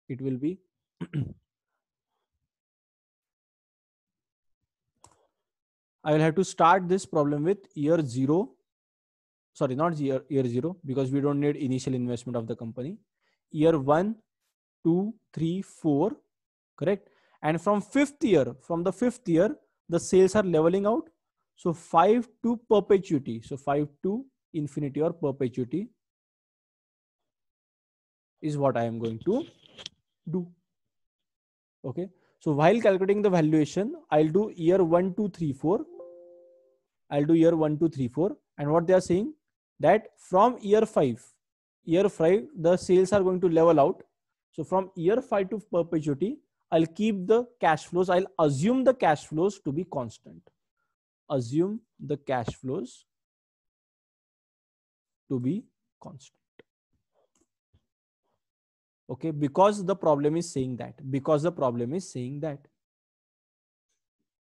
it will be I will have to start this problem with year 0. Sorry, not year 0, because we don't need initial investment of the company. Year 1, 2, 3, 4, correct? And from the fifth year, the sales are leveling out. So 5 to perpetuity. So 5 to infinity or perpetuity is what I am going to do. Okay. So while calculating the valuation, I'll do year 1, 2, 3, 4. I'll do year 1, 2, 3, 4. And what they are saying that from year 5, the sales are going to level out. So from year 5 to perpetuity, I'll keep the cash flows. I'll assume the cash flows to be constant. Assume the cash flows to be constant. Okay, because the problem is saying that.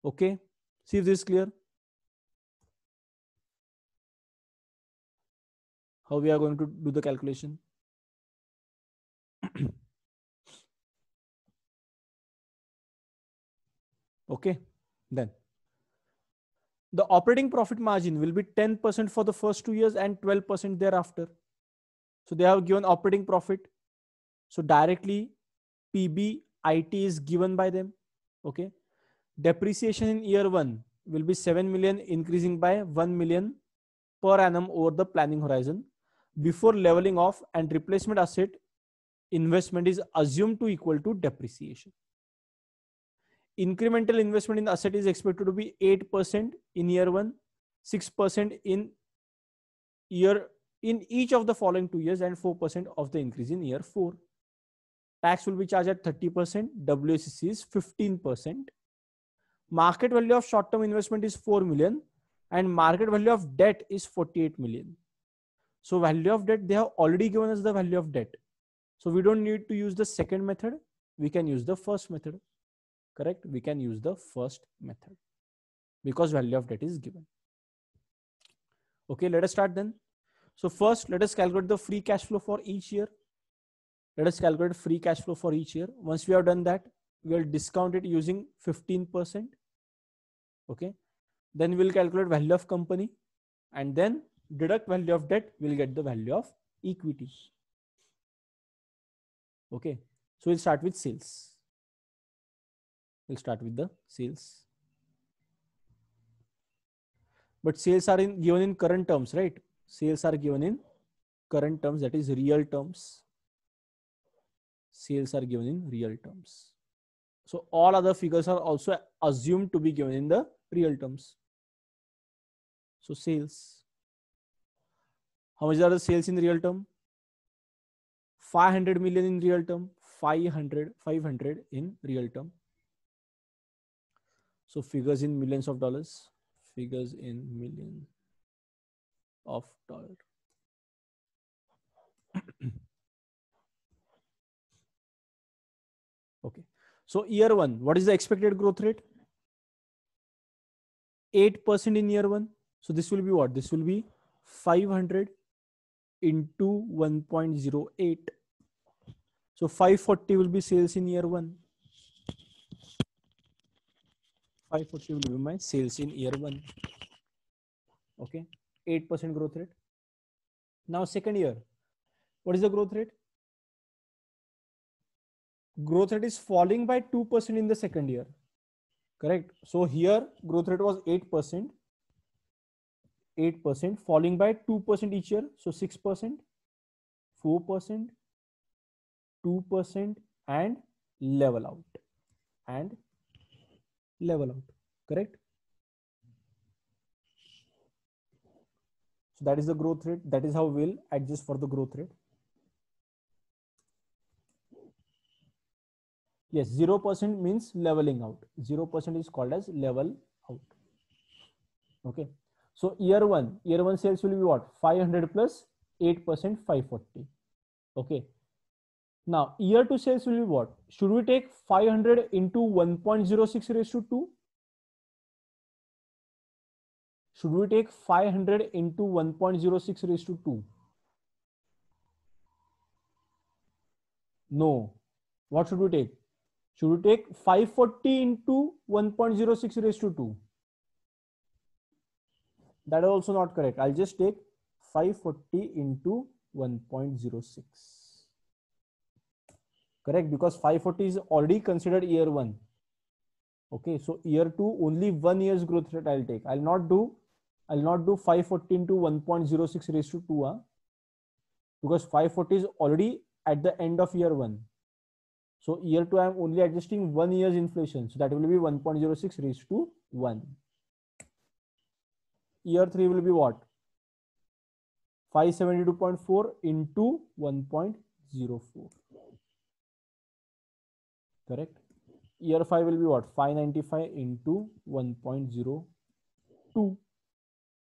Okay, see if this is clear. How we are going to do the calculation. Okay, then the operating profit margin will be 10% for the first 2 years and 12% thereafter. So they have given operating profit. So directly PBIT is given by them. Okay. Depreciation in year 1 will be 7 million, increasing by 1 million per annum over the planning horizon before leveling off, and replacement asset investment is assumed to equal to depreciation. Incremental investment in the asset is expected to be 8% in year 1, 6% in each of the following 2 years, and 4% of the increase in year 4. Tax will be charged at 30%. WACC is 15%. Market value of short-term investment is 4 million and market value of debt is 48 million. So value of debt, they have already given us the value of debt. So we don't need to use the second method. We can use the first method. Correct? We can use the first method because value of debt is given. Okay, let us start then. So first, let us calculate the free cash flow for each year. Once we have done that, we will discount it using 15%. Okay. Then we'll calculate value of company and then deduct value of debt. We'll get the value of equity. Okay. So we'll start with sales. We'll start with the sales. But sales are given in current terms, right? Sales are given in current terms, that is real terms. Sales are given in real terms. So all other figures are also assumed to be given in the real terms. So sales. How much are the sales in real term? 500 million in real term. 500 in real term. So figures in millions of dollars. Figures in millions of dollars. Okay. So year 1, what is the expected growth rate? 8% in year 1. So this will be what? This will be 500 into 1.08. So 540 will be sales in year 1. 540 will be my sales in year 1. Okay. 8% growth rate. Now second year, what is the growth rate? Growth rate is falling by 2% in the second year. Correct. So here growth rate was 8%. 8% falling by 2% each year. So 6%, 4%, 2% and level out. Correct. So that is the growth rate. That is how we'll adjust for the growth rate. Yes, 0% means leveling out. 0% is called as level out. Okay. So year 1 sales will be what? 500 plus 8%, 540. Okay. Now year 2 sales will be what? Should we take 500 into 1.06 raised to 2? Should we take 500 into 1.06 raised to 2? No. What should we take? Should we take 540 into 1.06 raised to 2? That is also not correct. I'll just take 540 into 1.06. Correct, because 540 is already considered year 1. Okay, so year 2 only 1 year's growth rate I'll take. I'll not do 540 into 1.06 raised to 2, because 540 is already at the end of year 1. So year 2 I'm only adjusting 1 year's inflation, so that will be 1.06 raised to 1. Year 3 will be what? 572.4 into 1.04. Correct. Year 5 will be what? 595 into 1.02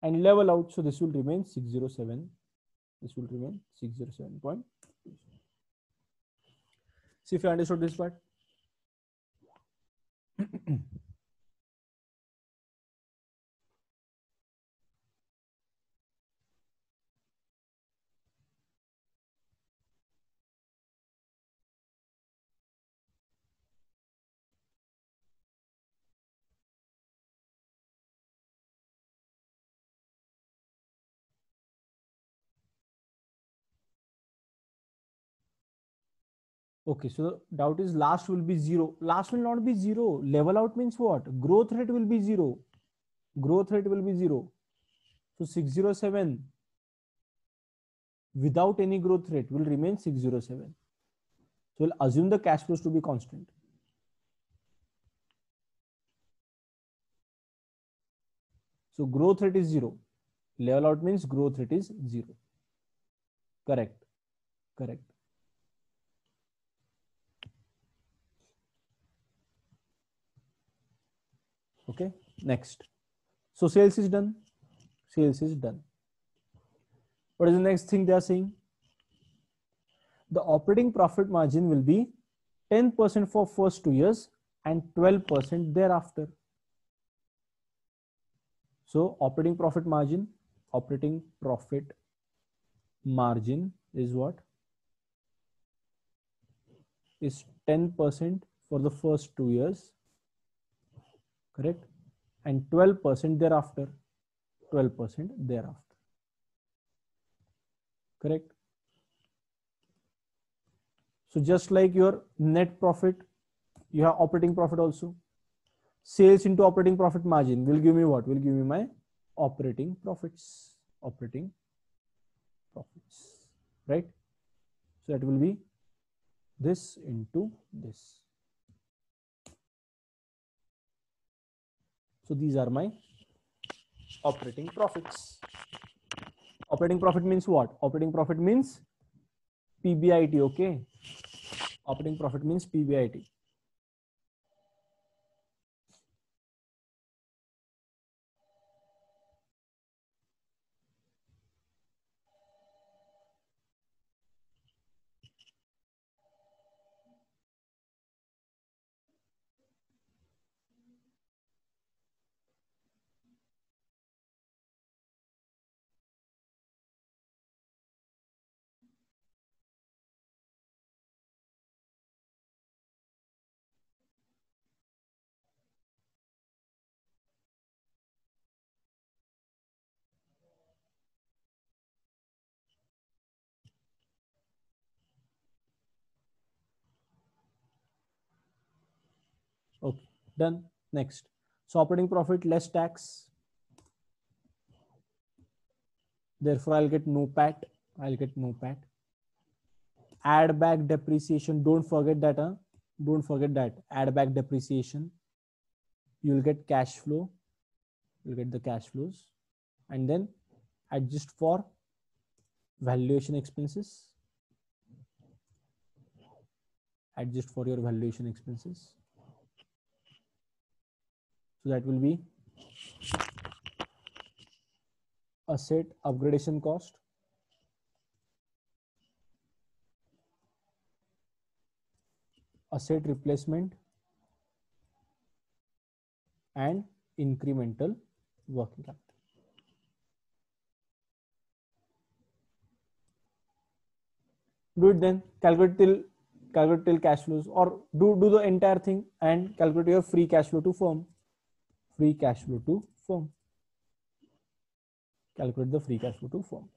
and level out. So this will remain 607. This will remain 607. See if you understood this part. Okay, so the doubt is last will be 0. Last will not be 0. Level out means what? Growth rate will be 0. Growth rate will be 0. So 607 without any growth rate will remain 607. So we'll assume the cash flows to be constant. So growth rate is 0. Level out means growth rate is 0. Correct. Correct. Okay. Next. So sales is done. Sales is done. What is the next thing they are saying? The operating profit margin will be 10% for first 2 years and 12% thereafter. So operating profit margin is what? Is 10% for the first 2 years, correct? And 12% thereafter. 12% thereafter. Correct? So just like your net profit, you have operating profit also. Sales into operating profit margin will give me what? Will give me my operating profits. Operating profits. Right? So that will be this into this. So these are my operating profits. Operating profit means what? Operating profit means PBIT, okay? Operating profit means PBIT. Okay, done. Next. So operating profit less tax. Therefore, I'll get no PAT. I'll get no PAT. Add back depreciation. Don't forget that. Don't forget that. Add back depreciation. You'll get cash flow. You'll get the cash flows. And then adjust for valuation expenses. Adjust for your valuation expenses. So that will be asset upgradation cost, asset replacement, and incremental working capital. Do it then. Calculate till calculate till cash flows, or do the entire thing and calculate your free cash flow to firm. Free cash flow to firm. Calculate the free cash flow to firm.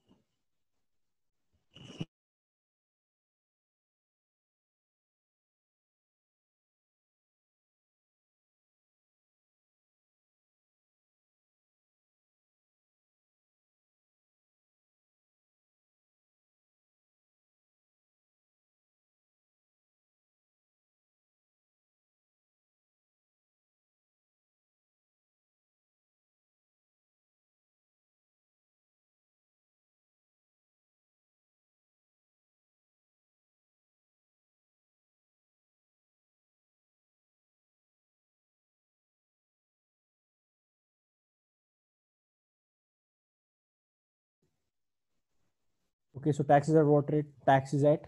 Okay, so taxes at what rate? Tax is at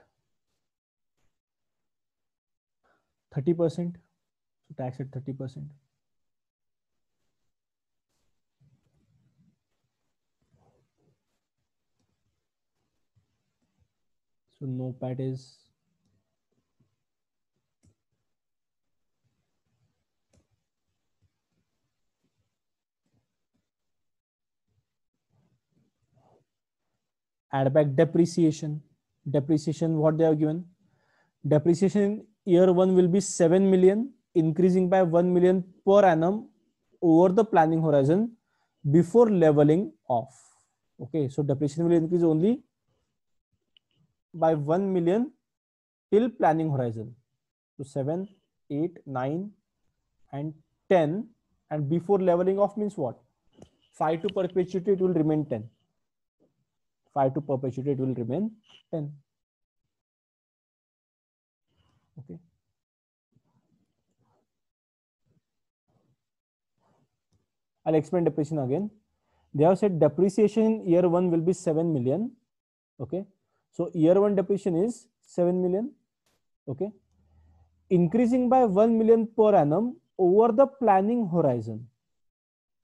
30%. So tax at 30%. So no PAT is add back depreciation. Depreciation, what they have given? Depreciation in year 1 will be 7 million, increasing by 1 million per annum over the planning horizon before leveling off. Okay, so depreciation will increase only by 1 million till planning horizon. So 7, 8, 9 and 10, and before leveling off means what? 5 to perpetuity, it will remain 10. 5 to perpetuity, it will remain 10. Okay. I'll explain depreciation again. They have said depreciation in year 1 will be 7 million. Okay. So year 1 depreciation is 7 million. Okay. Increasing by 1 million per annum over the planning horizon.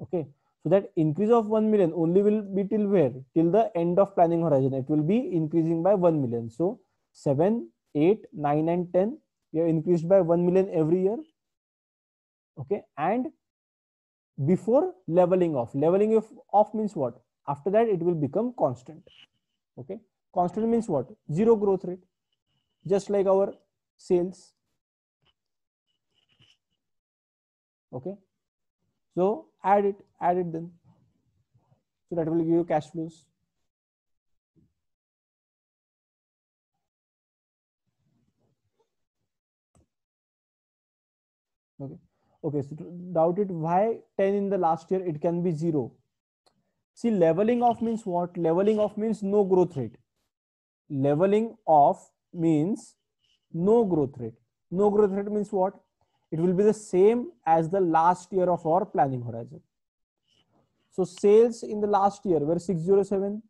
Okay. So that increase of 1 million only will be till where? Till the end of planning horizon. It will be increasing by 1 million. So 7, 8, 9 and 10, we have increased by 1 million every year. Okay. And before leveling off. Leveling off means what? After that, it will become constant. Okay. Constant means what? Zero growth rate. Just like our sales. Okay. So add it then. So that will give you cash flows. Okay. Okay. So to doubt it, why 10 in the last year? It can be 0. See, leveling off means what? Leveling off means no growth rate. Leveling off means no growth rate. No growth rate means what? It will be the same as the last year of our planning horizon. So sales in the last year were 607.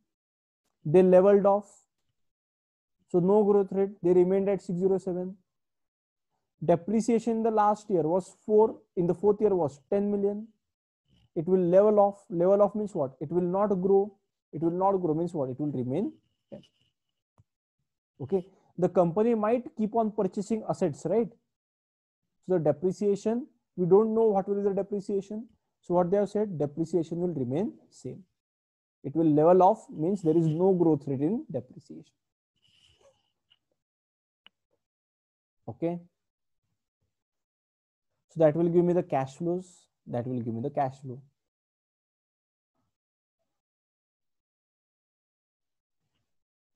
They leveled off. So no growth rate. They remained at 607. Depreciation in the last year was 4. In the fourth year was 10 million. It will level off. Level off means what? It will not grow. It will not grow means what? It will remain 10. Okay. The company might keep on purchasing assets, right? So the depreciation, we don't know what will be the depreciation. So what they have said, depreciation will remain same. It will level off means there is no growth rate in depreciation. Okay. So that will give me the cash flows. That will give me the cash flow.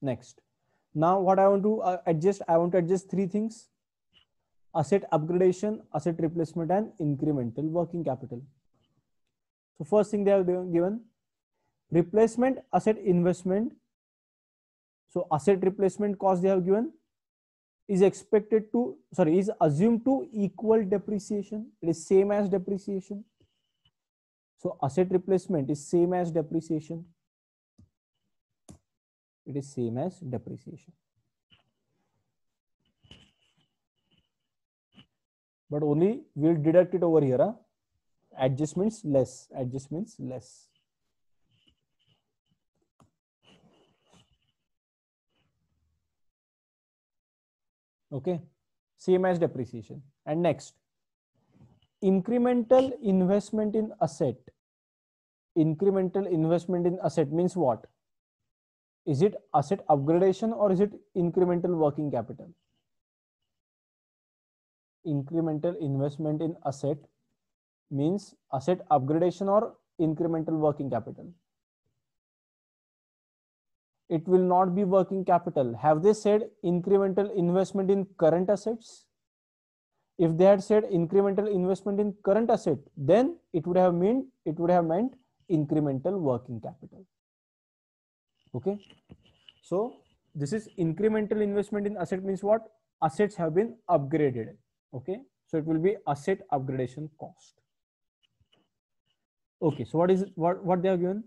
Next. Now what I want to adjust, I want to adjust 3 things: asset upgradation, asset replacement, and incremental working capital. So first thing they have given, replacement asset investment. So asset replacement cost they have given is expected to, is assumed to equal depreciation. It is same as depreciation. So asset replacement is same as depreciation. It is same as depreciation. But only we'll deduct it over here. Huh? Adjustments less. Adjustments less. Okay, same as depreciation. And next, incremental investment in asset. Incremental investment in asset means what? Is it asset upgradation or is it incremental working capital? Incremental investment in asset means asset upgradation or incremental working capital. It will not be working capital. Have they said incremental investment in current assets? If they had said incremental investment in current asset, then it would have meant incremental working capital. Okay, so this is incremental investment in asset means what? Assets have been upgraded. Okay, so it will be asset upgradation cost. Okay, so what they have given?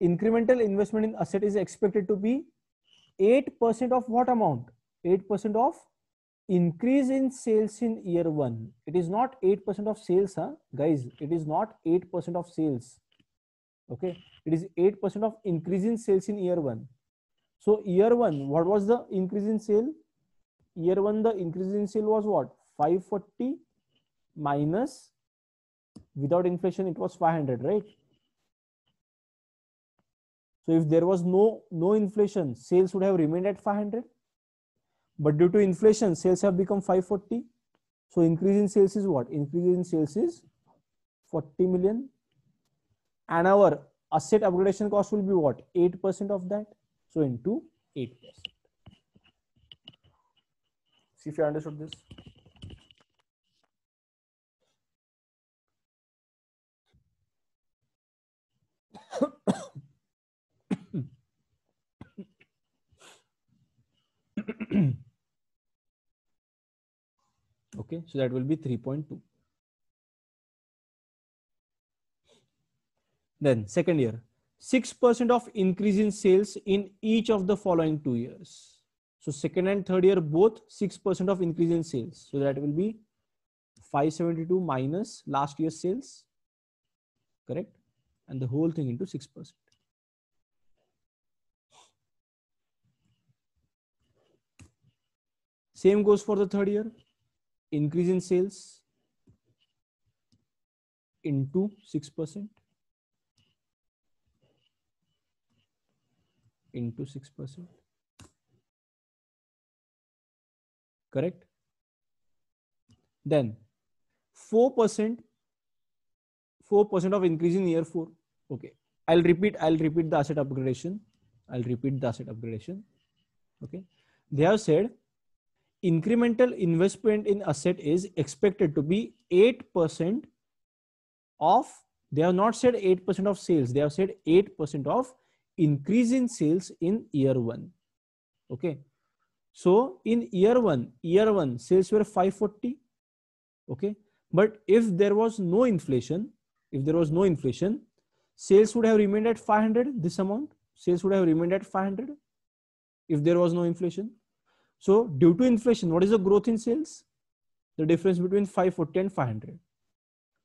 Incremental investment in asset is expected to be 8% of what amount? 8% of increase in sales in year one. It is not 8% of sales, huh? Guys, it is not 8% of sales. Okay, it is 8% of increase in sales in year one. So year one, what was the increase in sale? Year one, the increase in sale was what? 540 minus, without inflation, it was 500, right? So if there was no inflation, sales would have remained at 500. But due to inflation, sales have become 540. So increase in sales is what? Increase in sales is 40 million. And our asset upgradation cost will be what? 8% of that. So into 8%. See if you understood this. Okay, so that will be 3.2. Then second year, 6% of increase in sales in each of the following 2 years. So second and third year, both 6% of increase in sales. So that will be 572 minus last year's sales, correct? And the whole thing into 6%. Same goes for the third year, increase in sales into 6% into 6%, correct? Then 4% of increase in year 4. Okay, I'll repeat the asset upgradation. Okay, they have said incremental investment in asset is expected to be 8% of, they have not said 8% of sales, they have said 8% of increase in sales in year 1. Okay, so in year one sales were 540. Okay, but if there was no inflation, sales would have remained at 500. This amount, sales would have remained at 500 if there was no inflation. So due to inflation, what is the growth in sales? The difference between 540 and 500.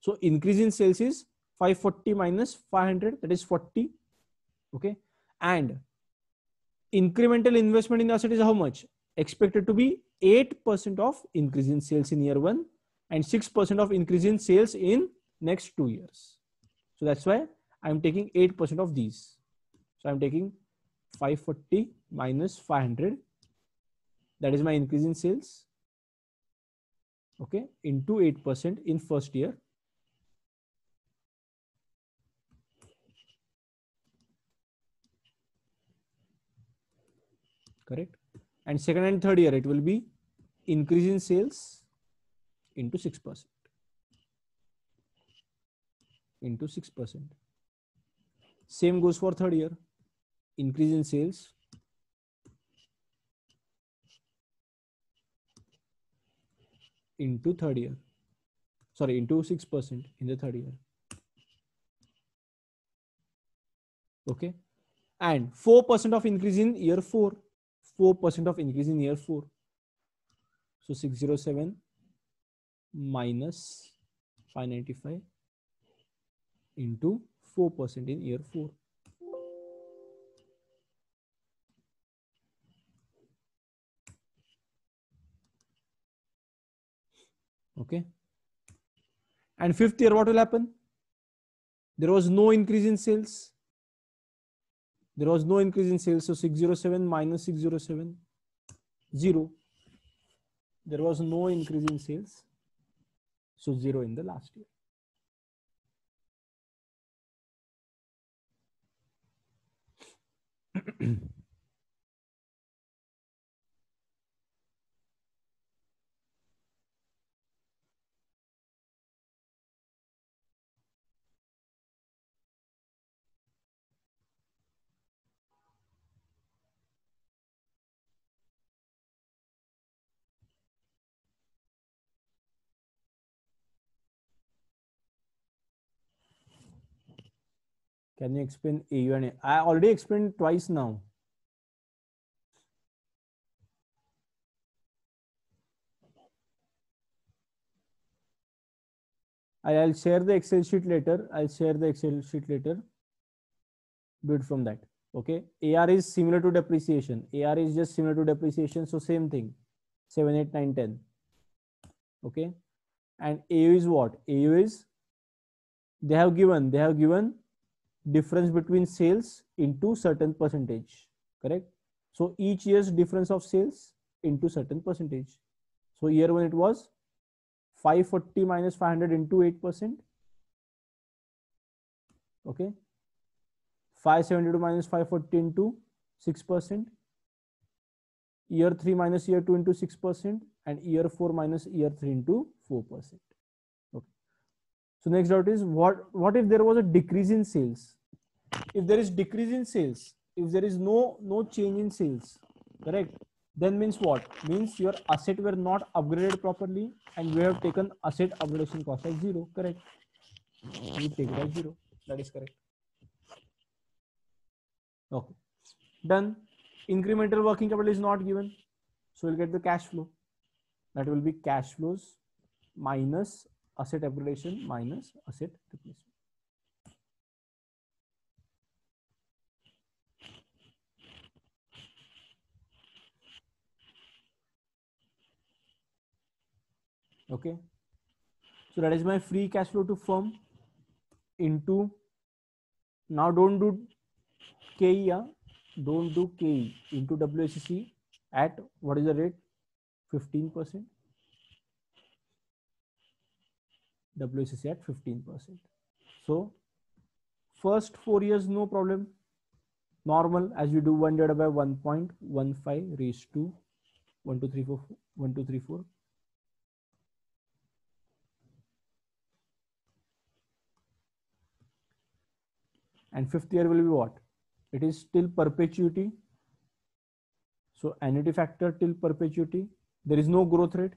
So increase in sales is 540 minus 500, that is 40. Okay, and incremental investment in the asset is how much? Expected to be 8% of increase in sales in year 1 and 6% of increase in sales in next 2 years. So that's why I'm taking 8% of these. So I'm taking 540 minus 500. That is my increase in sales. Okay, into 8% in first year. Correct. And second and third year, it will be increase in sales into 6%. Into 6%. Same goes for third year. Increase in sales into third year. Sorry, into 6% in the third year. Okay. And 4% of increase in year 4. 4% of increase in year 4. So 607 minus 595 into 4% in year 4. Okay. And fifth year, what will happen? There was no increase in sales. There was no increase in sales. So 607 minus 607, 0. There was no increase in sales. So 0 in the last year. Can you explain AU and A? I already explained twice now. I'll share the Excel sheet later. I'll share the Excel sheet later. Do it from that. Okay. AR is similar to depreciation. AR is just similar to depreciation. So same thing. 7, 8, 9, 10. Okay. And AU is what? AU is they have given difference between sales into certain percentage. Correct. So each year's difference of sales into certain percentage. So year one it was 540 minus 500 into 8%. Okay. 572 minus 540 into 6%. Year 3 minus year 2 into 6%. And year 4 minus year 3 into 4%. Okay. So next doubt is what if there was a decrease in sales? If there is decrease in sales, if there is no change in sales, correct? Then means what? Means your asset were not upgraded properly and we have taken asset upgradation cost as 0, correct? We take it as 0. That is correct. Okay. Done. Incremental working capital is not given. So we'll get the cash flow. That will be cash flows minus asset upgradation minus asset replacement. Okay. So that is my free cash flow to firm into, now don't do KE, yeah? Don't do KE, into WACC at what is the rate? 15%. WACC at 15%. So first 4 years, no problem. Normal, as you do 1 divided by 1.15 raised to 1, 2, 3, 4, 1, 2, 3, 4. And fifth year will be what? It is till perpetuity. So annuity factor till perpetuity. There is no growth rate.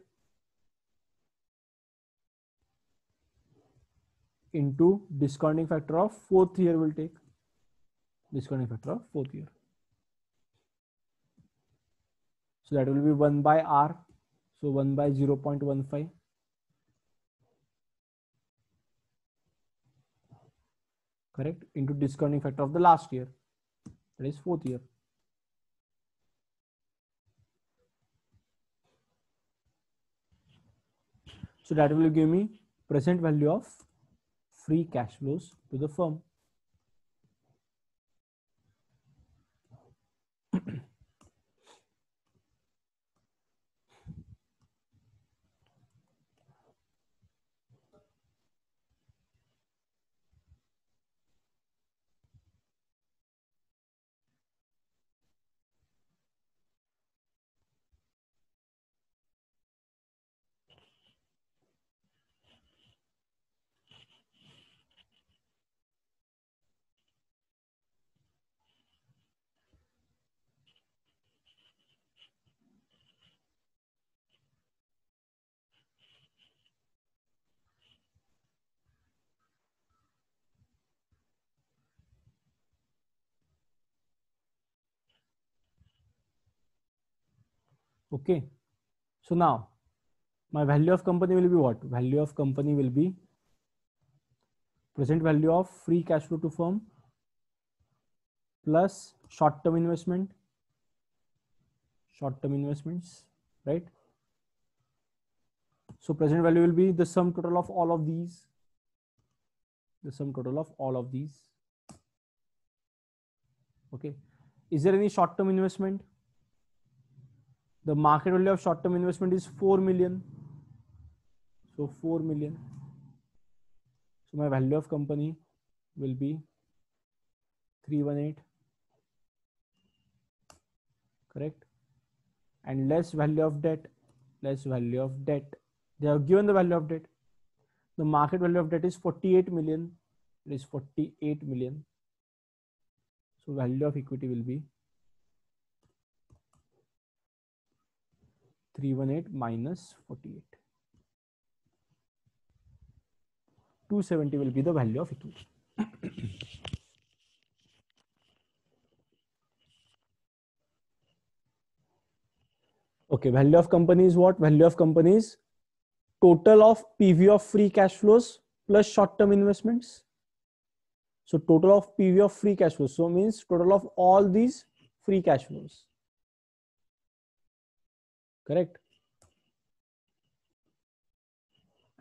Into discounting factor of fourth year will take. Discounting factor of fourth year. So that will be 1 by R. So 1 by 0.15. Correct? Into discounting factor of the last year. That is fourth year. So that will give me present value of free cash flows to the firm. Okay. So now my value of company will be what? Value of company will be present value of free cash flow to firm plus short-term investments, right? So present value will be the sum total of all of these. The sum total of all of these. Okay. Is there any short-term investment? The market value of short-term investment is 4 million. So 4 million. So my value of company will be 318. Correct. And less value of debt. Less value of debt. They have given the value of debt. The market value of debt is 48 million. It is 48 million. So value of equity will be 318 minus 48. 270 will be the value of equity. Okay, value of company is what? Value of company is total of PV of free cash flows plus short-term investments. So total of PV of free cash flows. So means total of all these free cash flows. Correct.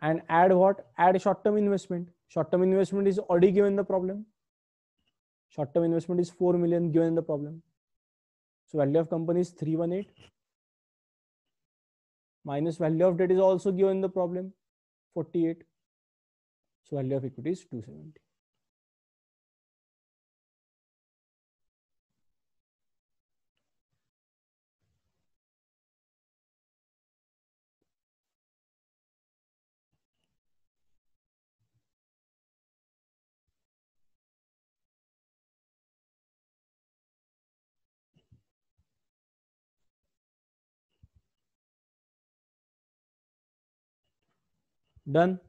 And add what? Add short-term investment. Short-term investment is already given the problem. Short-term investment is 4 million given the problem. So value of company is 318 minus value of debt is also given the problem 48. So value of equity is 270. Done.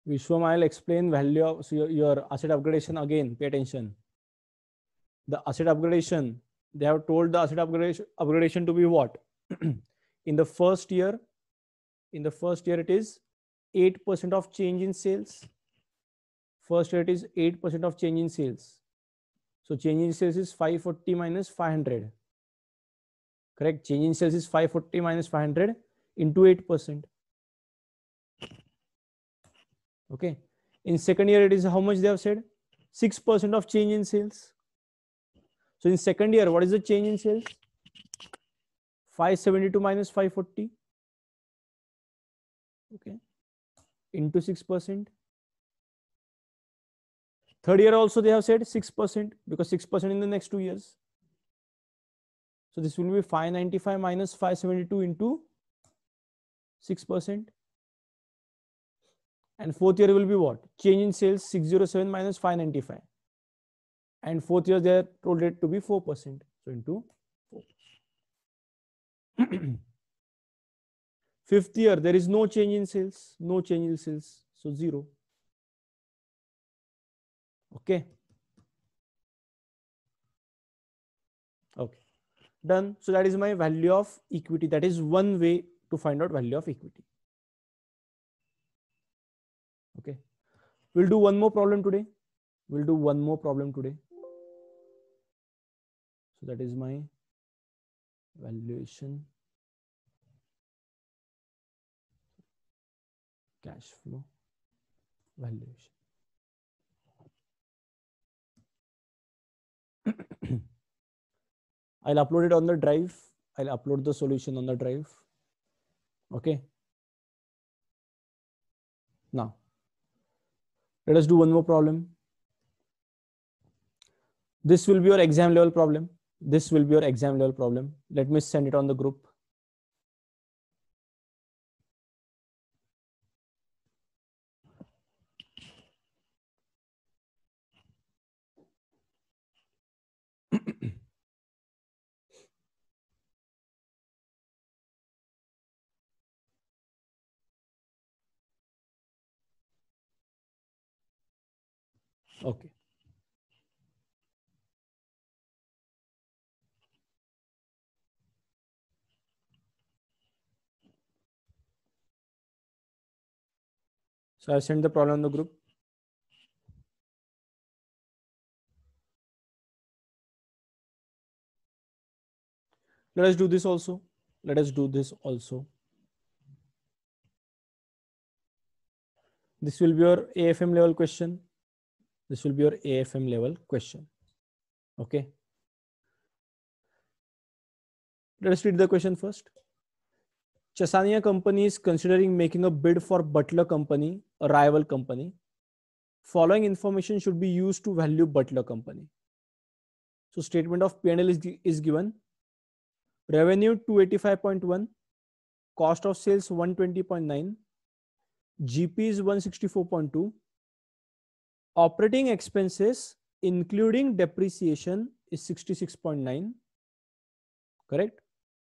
Vishwam, I'll explain value of so your asset upgradation again. Pay attention. The asset upgradation, they have told the asset upgradation to be what? In the first year, it is 8% of change in sales. First year it is 8% of change in sales. So change in sales is 540 minus 500. Correct. Change in sales is 540 minus 500 into 8%. Okay. In second year, it is how much they have said? 6% of change in sales. So in second year, what is the change in sales? 572 minus 540. Okay. Into 6%. Third year also they have said 6% because 6% in the next 2 years. So this will be 595 minus 572 into 6%. And fourth year will be what? Change in sales 607 minus 595. And fourth year they are told it to be 4%. So into 4%. Fifth year there is no change in sales. No change in sales. So 0. Okay. Okay. Done. So that is my value of equity. That is one way to find out value of equity. Okay. We'll do one more problem today. So that is my valuation cash flow valuation. I'll upload it on the drive. I'll upload the solution on the drive. Okay. Now, let us do one more problem. This will be your exam level problem. Let me send it on the group. Okay. So I sent the problem in the group. Let us do this also. Let us do this also. This will be your AFM level question. This will be your AFM level question. Okay. Let us read the question first. Chasania company is considering making a bid for Butler company, a rival company. Following information should be used to value Butler company. So statement of P&L is given. Revenue 285.1, cost of sales 120.9, GP is 164.2, operating expenses including depreciation is 66.9. Correct?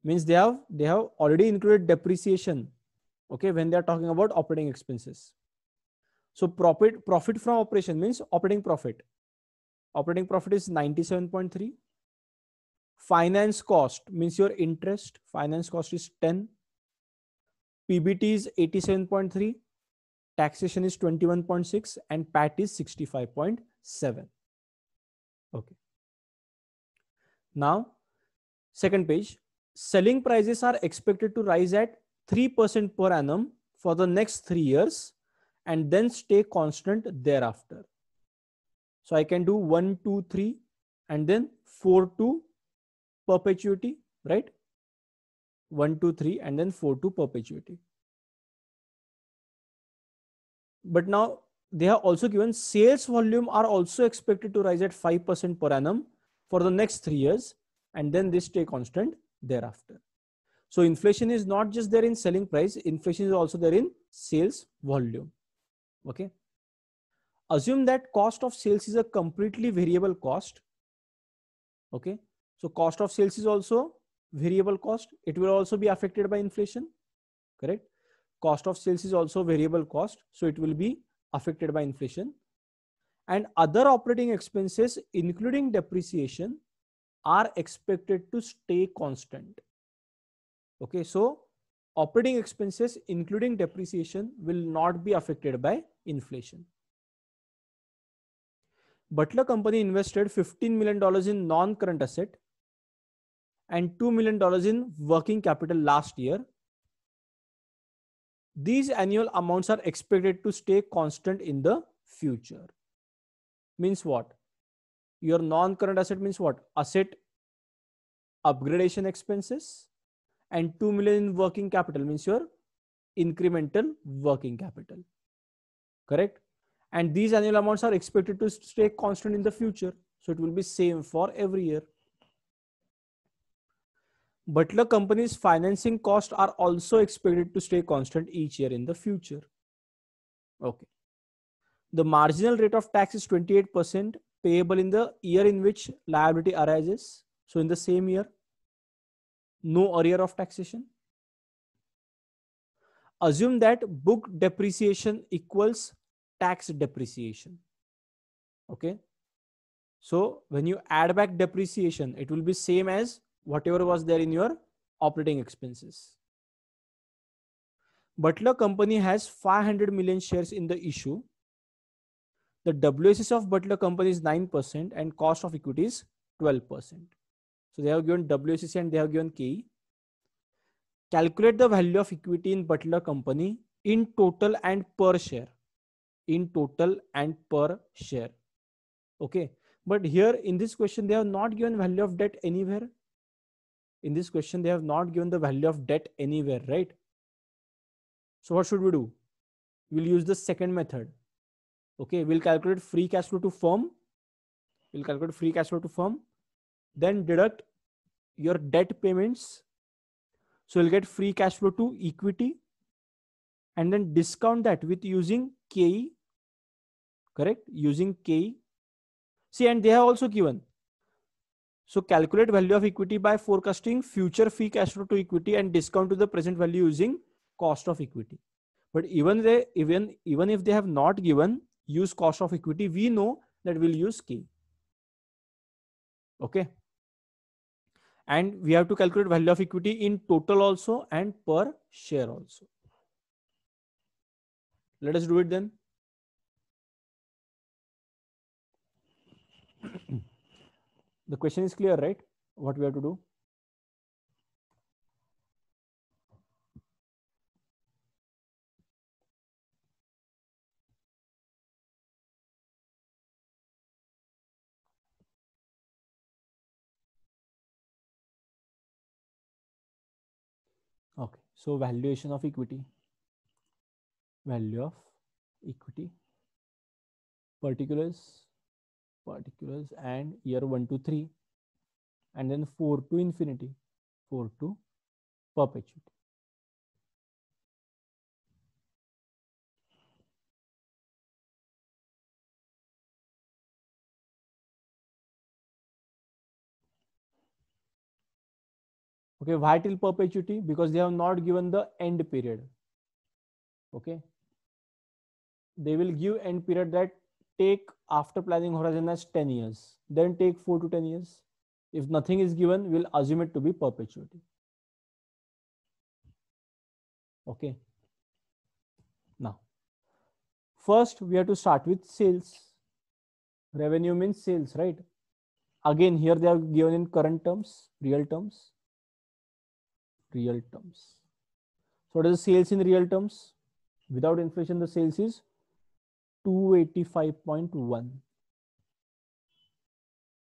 Means they have already included depreciation. Okay, when they are talking about operating expenses. So profit from operation means operating profit. Operating profit is 97.3. Finance cost means your interest. Finance cost is 10. PBT is 87.3. Taxation is 21.6 and PAT is 65.7. Okay. Now, second page. Selling prices are expected to rise at 3% per annum for the next 3 years and then stay constant thereafter. So I can do 1, 2, 3 and then 4 to perpetuity, right? 1, 2, 3 and then 4 to perpetuity. But now they have also given sales volume are also expected to rise at 5% per annum for the next 3 years and then they stay constant thereafter. So inflation is not just there in selling price, inflation is also there in sales volume. Okay. Assume that cost of sales is a completely variable cost. Okay. So cost of sales is also variable cost. It will also be affected by inflation. Correct. Cost of sales is also variable cost. So it will be affected by inflation. And other operating expenses, including depreciation, are expected to stay constant. Okay, so operating expenses, including depreciation, will not be affected by inflation. Butler company invested $15 million in non-current asset and $2 million in working capital last year. These annual amounts are expected to stay constant in the future. Means what? Your non-current asset means what? Asset upgradation expenses and 2 million in working capital means your incremental working capital. Correct? And these annual amounts are expected to stay constant in the future. So it will be same for every year. Butler company's financing costs are also expected to stay constant each year in the future. Okay. The marginal rate of tax is 28% payable in the year in which liability arises. So in the same year, no arrear of taxation. Assume that book depreciation equals tax depreciation. Okay. So when you add back depreciation, it will be same as whatever was there in your operating expenses. Butler company has 500 million shares in the issue. The WACC of Butler company is 9% and cost of equity is 12%. So they have given WACC and they have given KE. Calculate the value of equity in Butler company in total and per share. In total and per share. Okay. But here in this question, they have not given value of debt anywhere. In this question, they have not given the value of debt anywhere, right? So what should we do? We'll use the second method. Okay. We'll calculate free cash flow to firm. We'll calculate free cash flow to firm. Then deduct your debt payments. So you'll get free cash flow to equity and then discount that with using KE. Correct? Using KE. See, and they have also given. So calculate value of equity by forecasting future free cash flow to equity and discount to the present value using cost of equity. But even if they have not given use cost of equity, we know that we'll use KE. Okay. And we have to calculate value of equity in total also and per share also. Let us do it then. The question is clear, right? What we have to do? Okay, so valuation of equity, value of equity, particulars, and year 1 to 3, and then 4 to infinity, 4 to perpetuity. Okay, why till perpetuity? Because they have not given the end period. Okay, they will give end period that take after planning horizon as 10 years, then take 4 to 10 years. If nothing is given, we'll assume it to be perpetuity. Okay, now first we have to start with sales. Revenue means sales, right? Again, here they are given in current terms, real terms. Real terms. So what is the sales in real terms? Without inflation, the sales is 285.1.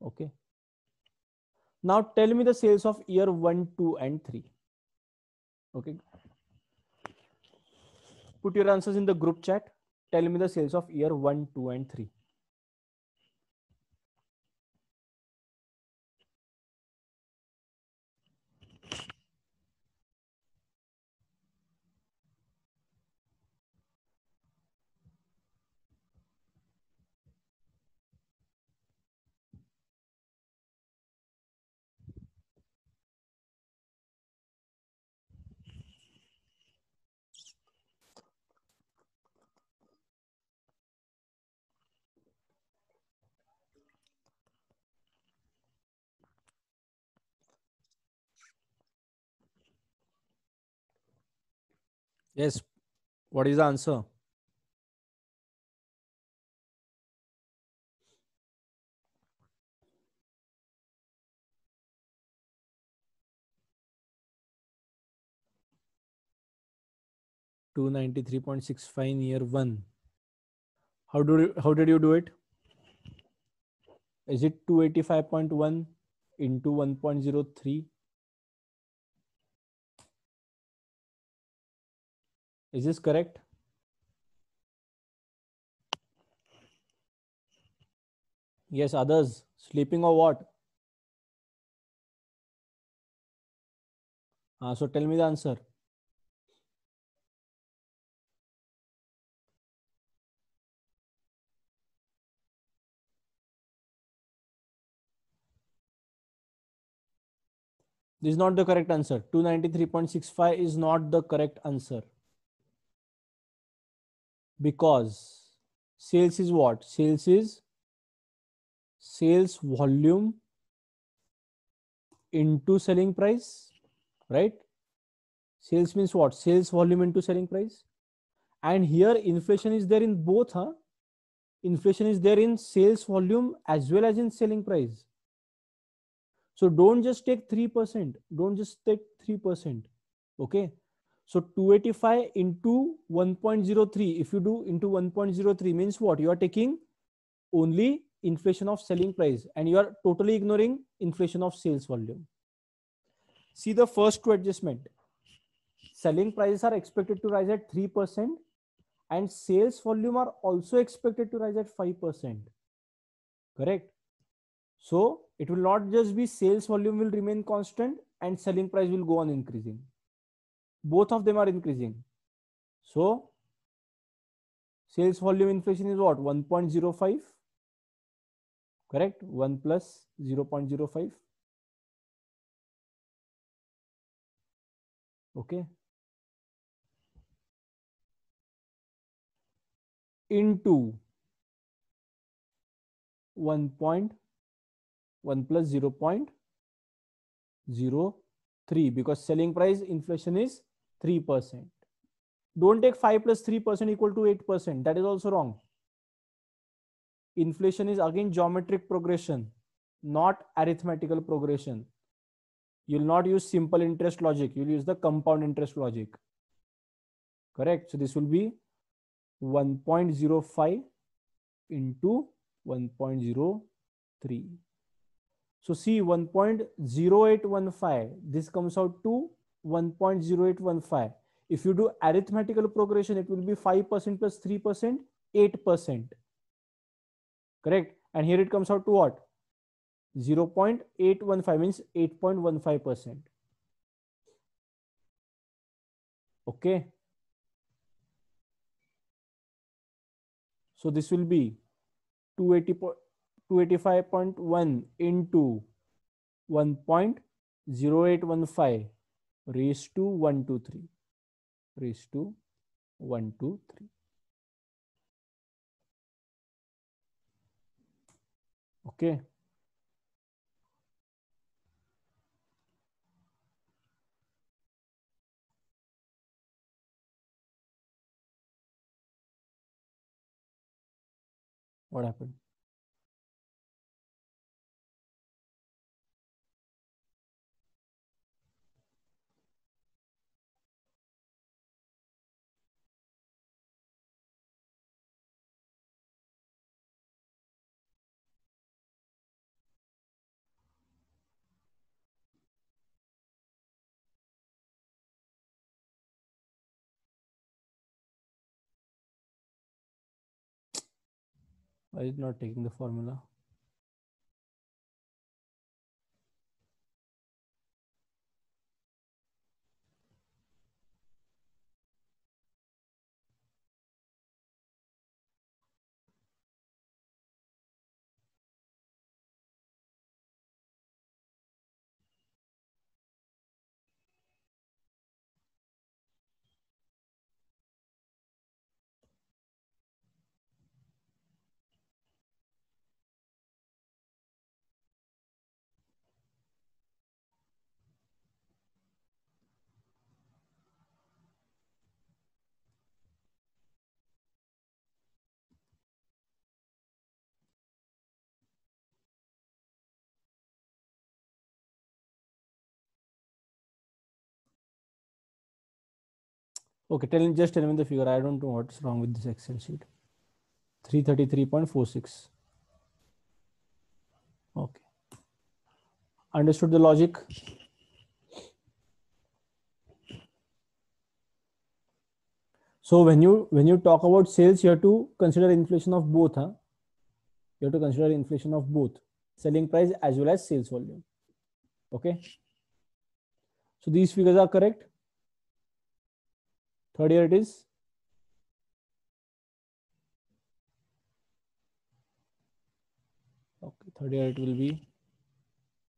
Okay. Now tell me the sales of year 1, 2, and 3. Okay. Put your answers in the group chat. Tell me the sales of year 1, 2, and 3. Yes. What is the answer? $293.65 in year 1. How did you do it? Is it 285.1 into 1.03? Is this correct? Yes, others sleeping or what? So tell me the answer. This is not the correct answer. 293.65 is not the correct answer. Because sales is what? Sales is sales volume into selling price, right? Sales means what? Sales volume into selling price. And here inflation is there in both, huh? Inflation is there in sales volume as well as in selling price. So don't just take 3%. Don't just take 3%. Okay. So 285 into 1.03. If you do into 1.03 means what? You are taking only inflation of selling price and you are totally ignoring inflation of sales volume. See the first two adjustment. Selling prices are expected to rise at 3% and sales volume are also expected to rise at 5%. Correct? So it will not just be sales volume will remain constant and selling price will go on increasing. Both of them are increasing. So sales volume inflation is what? 1.05. Correct? 1 plus 0.05. Okay. Into 1 plus 0.03 because selling price inflation is 3%. Don't take 5 plus 3% equal to 8%. That is also wrong. Inflation is again geometric progression, not arithmetical progression. You'll not use simple interest logic. You'll use the compound interest logic. Correct? So this will be 1.05 into 1.03. So see, 1.0815, this comes out to 1.0815. If you do arithmetical progression, it will be 5% plus 3%, 8%. Correct? And here it comes out to what? 0.815 means 8.15%. Okay. So this will be 285.1 into 1.0815 raised to 123. Raised to 123. Okay. What happened? Why is it not taking the formula? Okay, just tell me the figure. I don't know what's wrong with this Excel sheet. 333.46. Okay. Understood the logic? So when you talk about sales, you have to consider inflation of both, huh? You have to consider inflation of both selling price as well as sales volume. Okay. So these figures are correct. Third year it is. Okay, third year it will be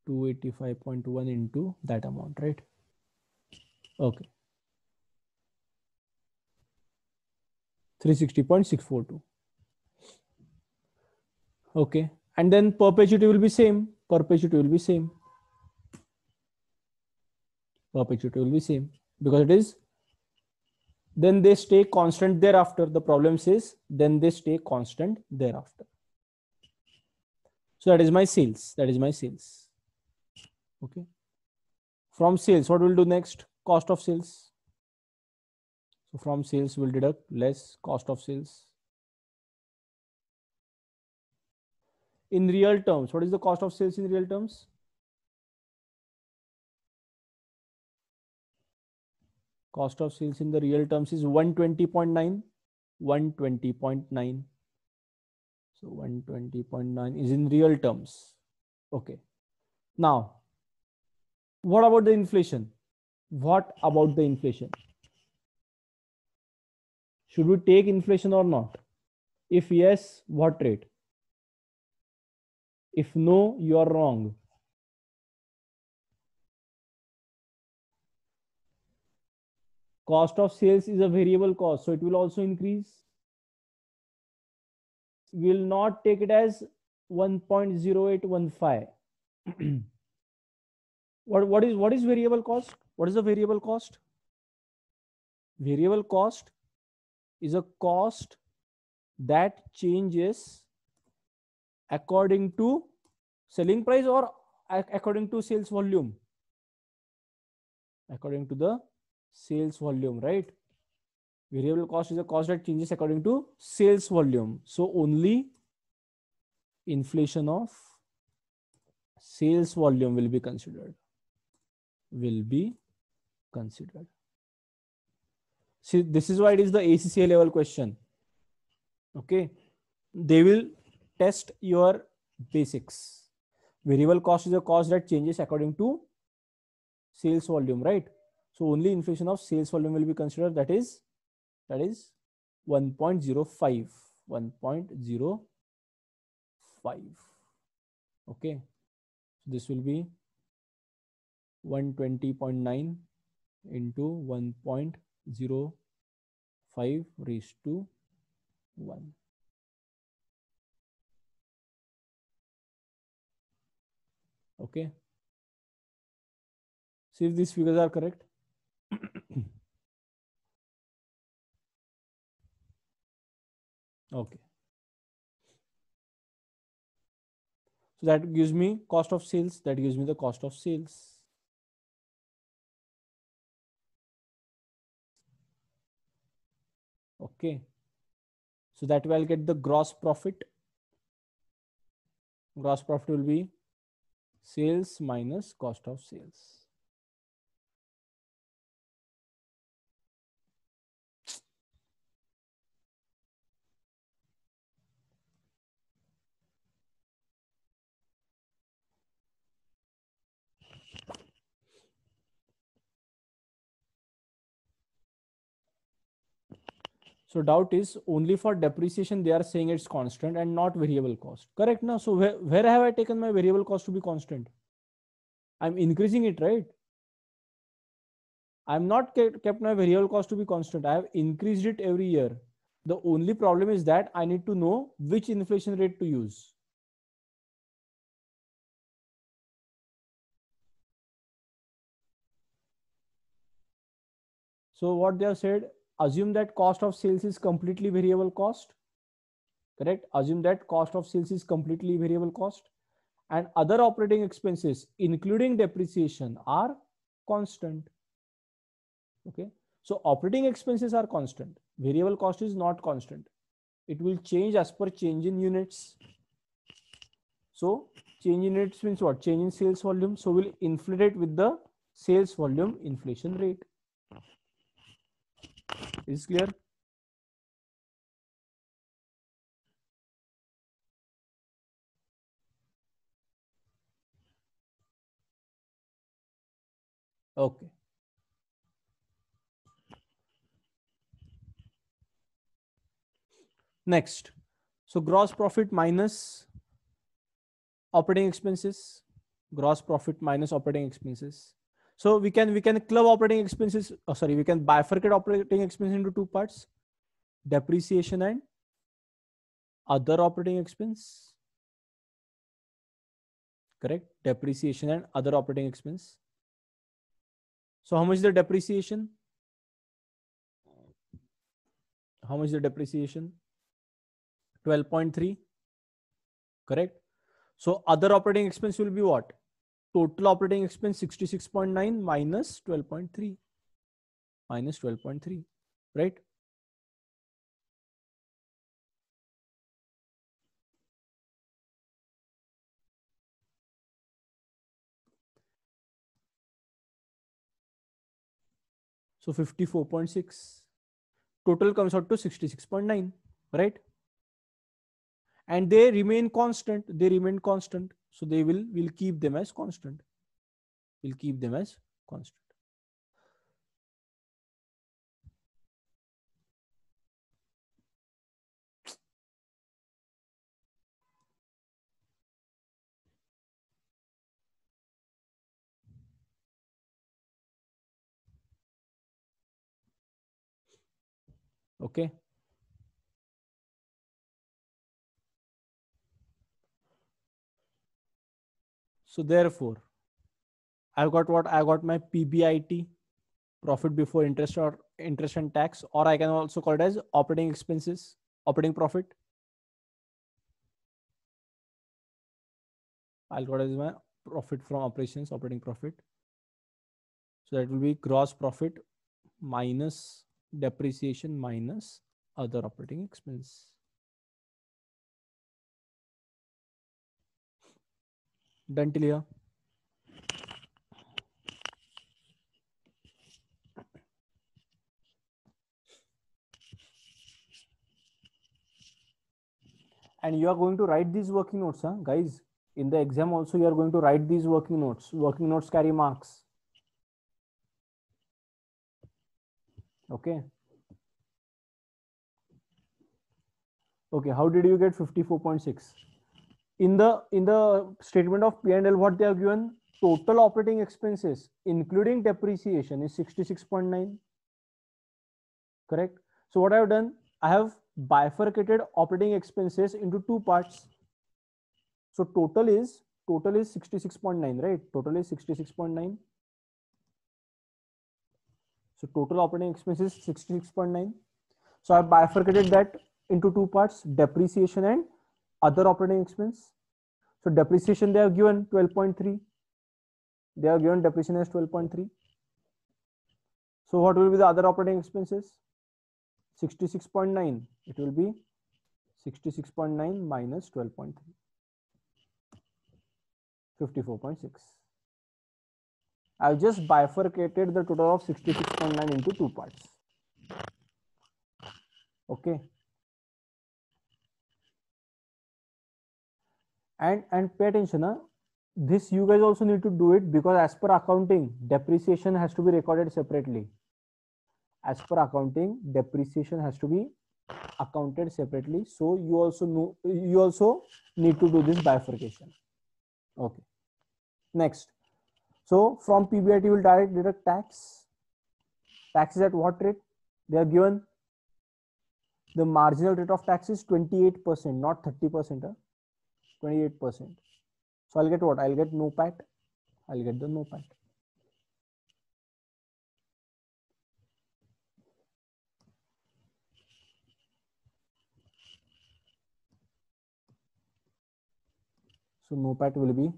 285.1 into that amount, right? Okay. 360.642. Okay. And then perpetuity will be same. Perpetuity will be same. Perpetuity will be same because it is. Then they stay constant thereafter. The problem says then they stay constant thereafter. So that is my sales. That is my sales. Okay. From sales, what we'll do next? Cost of sales. So from sales, we'll deduct less cost of sales. In real terms, what is the cost of sales in real terms? Cost of sales in the real terms is 120.9. 120.9. So 120.9 is in real terms. Okay. Now, what about the inflation? What about the inflation? Should we take inflation or not? If yes, what rate? If no, you are wrong. Cost of sales is a variable cost, so it will also increase. We will not take it as 1.0815. What is variable cost? What is the variable cost? Variable cost is a cost that changes according to selling price or according to sales volume. According to the sales volume, right? Variable cost is a cost that changes according to sales volume. So only inflation of sales volume will be considered. Will be considered. See, this is why it is the ACCA level question. Okay. They will test your basics. Variable cost is a cost that changes according to sales volume, right? So only inflation of sales volume will be considered. That is 1.05. 1.05. Okay. So this will be 120.9 into 1.05 raised to 1. Okay. See if these figures are correct. Okay. So that gives me cost of sales. That gives me the cost of sales. Okay. So that way I'll get the gross profit. Gross profit will be sales minus cost of sales. So doubt is only for depreciation they are saying it's constant and not variable cost. Correct now? So where have I taken my variable cost to be constant? I'm increasing it, right? I'm not kept my variable cost to be constant. I have increased it every year. The only problem is that I need to know which inflation rate to use. So what they have said, assume that cost of sales is completely variable cost. Correct? Assume that cost of sales is completely variable cost and other operating expenses, including depreciation, are constant. Okay. So operating expenses are constant. Variable cost is not constant. It will change as per change in units. So change in units means what? Change in sales volume. So we'll inflate it with the sales volume inflation rate. Is clear? Okay. Next. So gross profit minus operating expenses. Gross profit minus operating expenses. So we can club operating expenses. Oh, sorry, we can bifurcate operating expenses into two parts: depreciation and other operating expense. Correct? Depreciation and other operating expense. So how much is the depreciation? How much is the depreciation? 12.3. Correct? So other operating expense will be what? Total operating expense 66.9 minus 12.3. Minus 12.3. Right? So 54.6. Total comes out to 66.9. Right? And they remain constant. They remain constant. So we'll keep them as constant. We'll keep them as constant. Okay. So therefore, I've got what? I got my PBIT. profit before interest or interest and tax, or I can also call it as operating expenses, operating profit. I'll call it as my profit from operations, operating profit. So that will be gross profit minus depreciation minus other operating expense. Done till here. And you are going to write these working notes, huh? Guys. In the exam also, you are going to write these working notes. Working notes carry marks. Okay. Okay. How did you get 54.6? In the statement of P&L, what they have given? Total operating expenses, including depreciation, is 66.9. Correct. So what I have done, I have bifurcated operating expenses into two parts. So total is 66.9, right? Total is 66.9. So total operating expenses 66.9. So I bifurcated that into two parts, depreciation and other operating expense. So depreciation they have given 12.3. They have given depreciation as 12.3. So what will be the other operating expenses? 66.9. It will be 66.9 minus 12.3. 54.6. I've just bifurcated the total of 66.9 into two parts. Okay. And pay attention, huh? This you guys also need to do it, because as per accounting, depreciation has to be recorded separately. As per accounting, depreciation has to be accounted separately. So you also need to do this bifurcation. Okay. Next. So from PBIT you will direct deduct tax. Tax is at what rate? They are given the marginal rate of tax is 28%, not 30%. 28%. So I'll get what? I'll get NOPAT. I'll get the NOPAT. So NOPAT will be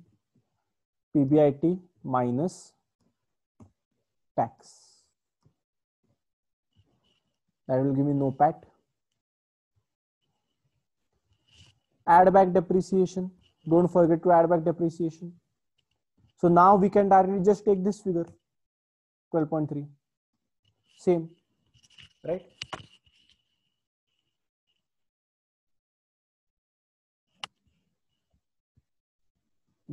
PBIT minus tax. That will give me NOPAT. Add back depreciation. Don't forget to add back depreciation. So now we can directly just take this figure, 12.3. Same, right?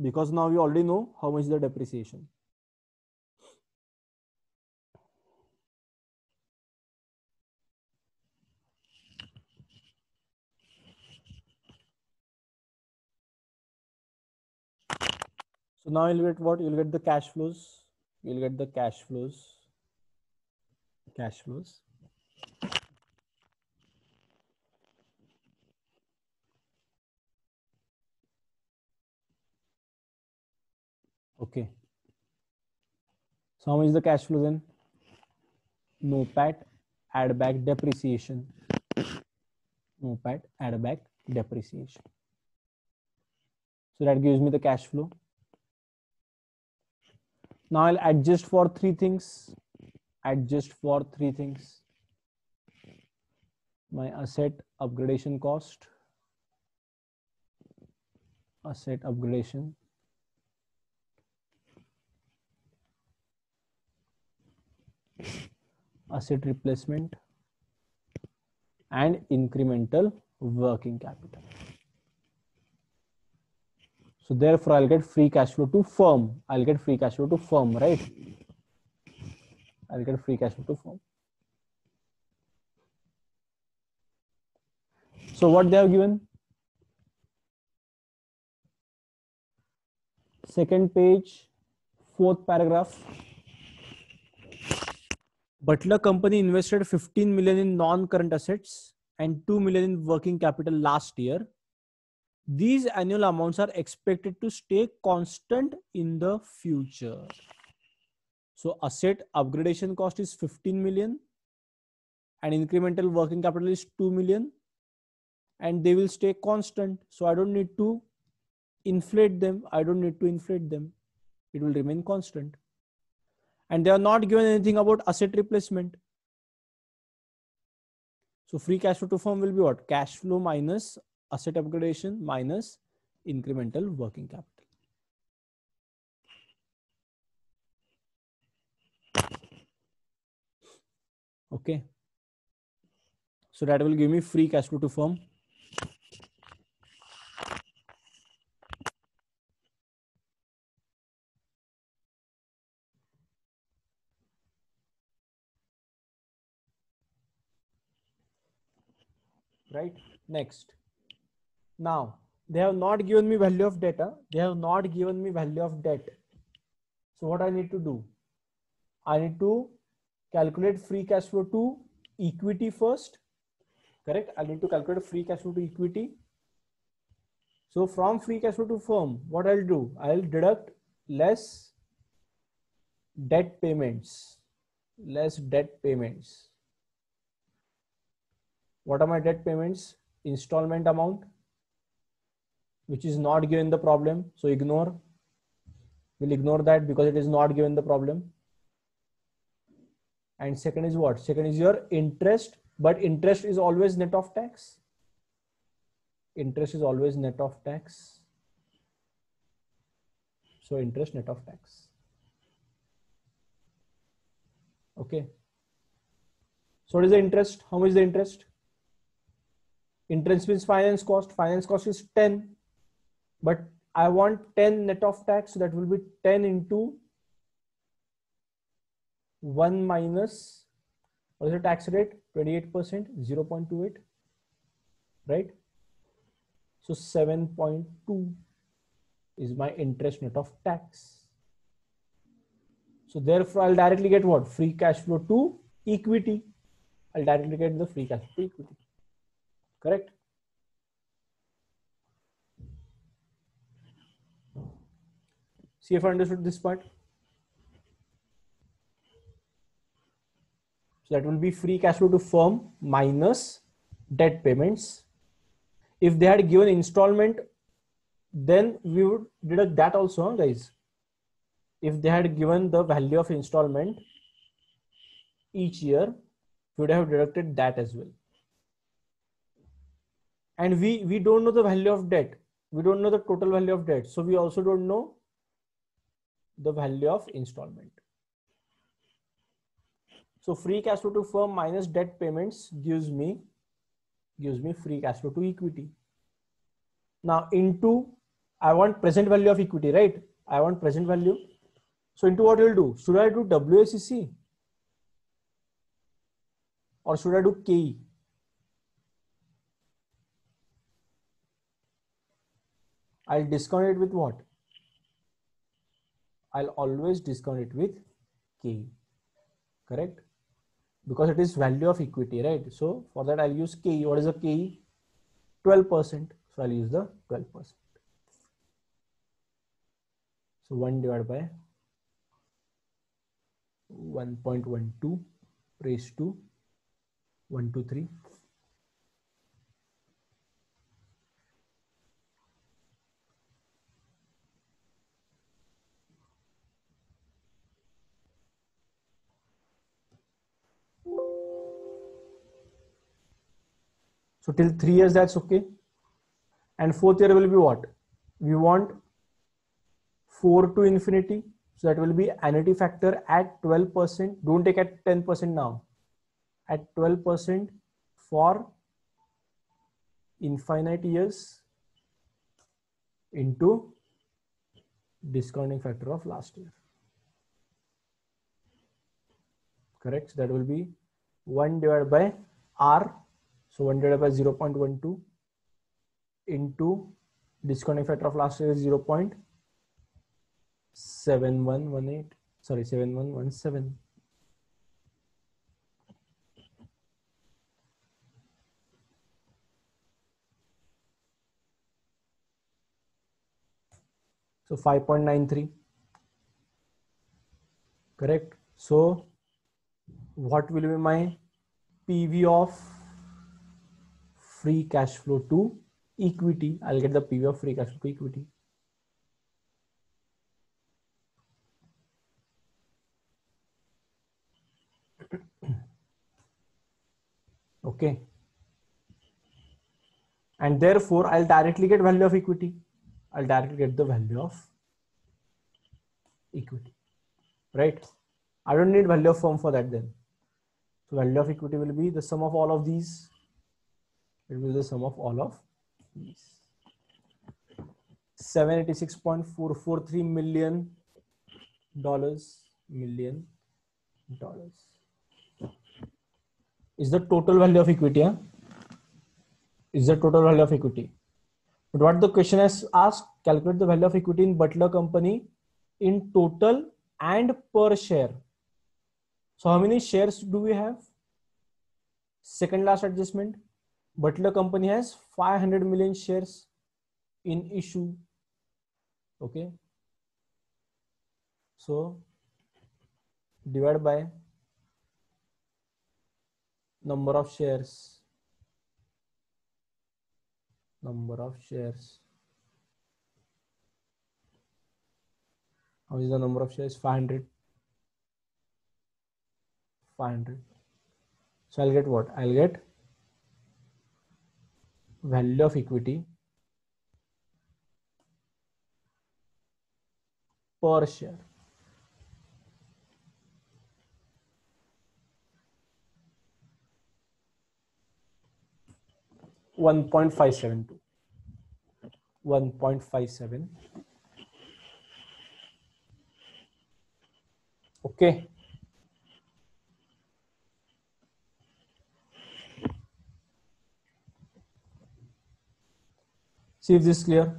Because now we already know how much is the depreciation. So now you'll get what? You'll get the cash flows. You'll get the cash flows. Cash flows. Okay. So how much is the cash flow then? NOPAT, add back depreciation. NOPAT, add back depreciation. So that gives me the cash flow. Now I'll adjust for three things. Adjust for three things. My asset upgradation cost. Asset upgradation. Asset replacement. And incremental working capital. So therefore, I'll get free cash flow to firm. I'll get free cash flow to firm, right? I'll get free cash flow to firm. So what they have given? Second page, fourth paragraph. Butler Company invested 15 million in non-current assets and 2 million in working capital last year. These annual amounts are expected to stay constant in the future. So asset upgradation cost is 15 million and incremental working capital is 2 million, and they will stay constant. So I don't need to inflate them. It will remain constant. And they are not given anything about asset replacement. So free cash flow to firm will be what? Cash flow minus asset upgradation minus incremental working capital. Okay. So that will give me free cash flow to firm. Right. Next. Now they have not given me value of data. So what I need to do? I need to calculate free cash flow to equity first. Correct. I need to calculate free cash flow to equity. So from free cash flow to firm, what I'll do? I'll deduct less debt payments. What are my debt payments? Installment amount, which is not given the problem. So we'll ignore that because it is not given the problem. And second is what? Second is your interest, but interest is always net of tax. So interest net of tax. Okay. So what is the interest? How much is the interest? Interest means finance cost. Finance cost is 10, but I want 10 net of tax. So that will be 10 into 1 minus, what is the tax rate? 28%, 0.28, right? So 7.2 is my interest net of tax. So therefore I'll directly get what? Free cash flow to equity. I'll directly get the free cash flow to equity. Correct? See if I understood this part. So that will be free cash flow to firm minus debt payments. If they had given installment, then we would deduct that also, guys. If they had given the value of installment each year, we would have deducted that as well. And we don't know the value of debt. We don't know the total value of debt. So we also don't know the value of installment. So free cash flow to firm minus debt payments gives me free cash flow to equity. Now into, I want present value of equity, right? I want present value. So into what you'll do? Should I do WACC or should I do KE? I'll discount it with what? I'll always discount it with KE. Correct? Because it is value of equity, right? So for that I'll use KE. What is the KE? 12%. So I'll use the 12%. So 1 divided by 1.12 raised to 123. So till 3 years, that's okay. And fourth year will be what? We want 4 to infinity. So that will be annuity factor at 12%. Don't take at 10% now. At 12% for infinite years into discounting factor of last year. Correct? So that will be 1 divided by R. So 1 divided by 0.12 into discounting factor of last year is 0.7118. Sorry, 7117. So 5.93. correct? So what will be my PV of free cash flow to equity? I'll get the PV of free cash flow to equity. Okay. And therefore, I'll directly get value of equity. I'll directly get the value of equity, right? I don't need value of firm for that then. So value of equity will be the sum of all of these. It will be the sum of all of these. $786.443 million. Is the total value of equity? Huh? Is the total value of equity? But what the question has asked, calculate the value of equity in Butler Company in total and per share. So how many shares do we have? Second last adjustment. Butler Company has 500 million shares in issue. Okay. So divide by number of shares. Number of shares. How is the number of shares? 500. 500. So I'll get what? I'll get value of equity per share. $1.572. 1.57. Okay. See if this is clear.